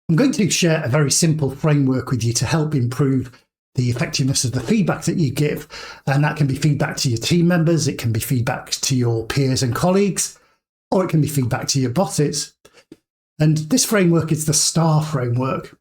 I'm going to share a very simple framework with you to help improve the effectiveness of the feedback that you give. And that can be feedback to your team members, it can be feedback to your peers and colleagues, or it can be feedback to your bosses. And this framework is the STAR framework.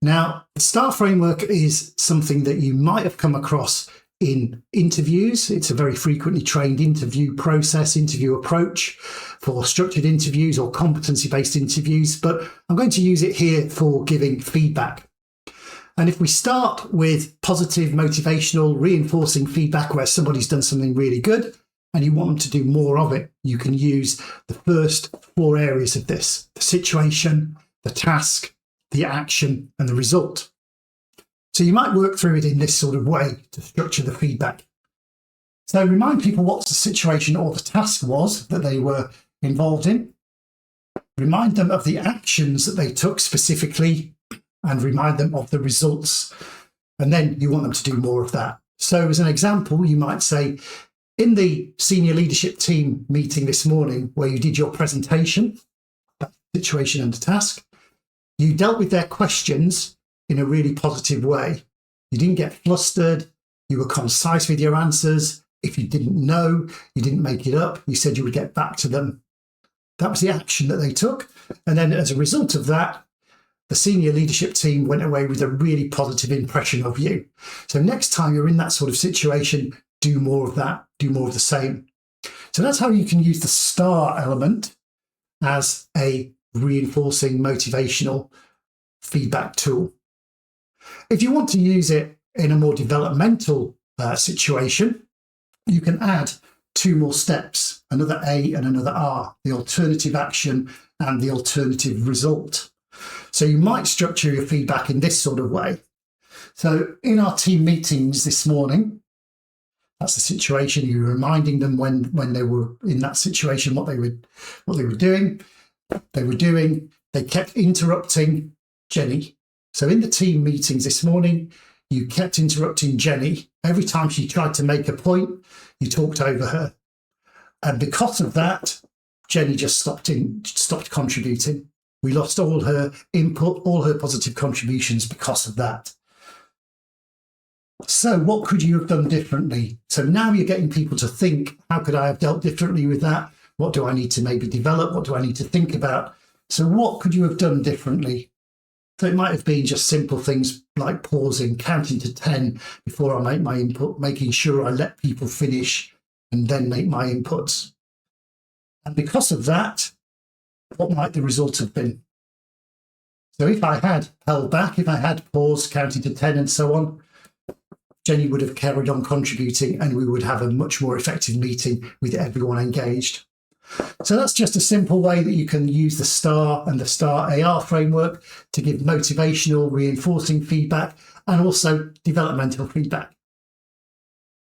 Now, the STAR framework is something that you might have come across in interviews. It's a very frequently trained interview process, interview approach for structured interviews or competency-based interviews, but I'm going to use it here for giving feedback. And if we start with positive, motivational, reinforcing feedback where somebody's done something really good and you want them to do more of it, you can use the first 4 areas of this: the situation, the task, the action, and the result. So you might work through it in this sort of way to structure the feedback. So remind people what the situation or the task was that they were involved in. Remind them of the actions that they took specifically and remind them of the results. And then you want them to do more of that. So as an example, you might say, in the senior leadership team meeting this morning where you did your presentation, that situation and the task, you dealt with their questions in a really positive way. You didn't get flustered. You were concise with your answers. If you didn't know, you didn't make it up. You said you would get back to them. That was the action that they took. And then as a result of that, the senior leadership team went away with a really positive impression of you. So next time you're in that sort of situation, do more of that, do more of the same. So that's how you can use the STAR element as a reinforcing motivational feedback tool. If you want to use it in a more developmental situation, you can add 2 more steps, another A and another R, the alternative action and the alternative result. So you might structure your feedback in this sort of way. So in our team meetings this morning, that's the situation. You're reminding them when they were in that situation, what they were doing. They kept interrupting Jenny. So in the team meetings this morning, you kept interrupting Jenny. Every time she tried to make a point, you talked over her. And because of that, Jenny just stopped contributing. We lost all her input, all her positive contributions because of that. So what could you have done differently? So now you're getting people to think, how could I have dealt differently with that? What do I need to maybe develop? What do I need to think about? So what could you have done differently? So it might have been just simple things like pausing, counting to 10 before I make my input, making sure I let people finish and then make my inputs. And because of that, what might the result have been? So if I had held back, if I had paused, counting to 10 and so on, Jenny would have carried on contributing and we would have a much more effective meeting with everyone engaged. So that's just a simple way that you can use the STAR and the STAR AR framework to give motivational, reinforcing feedback and also developmental feedback.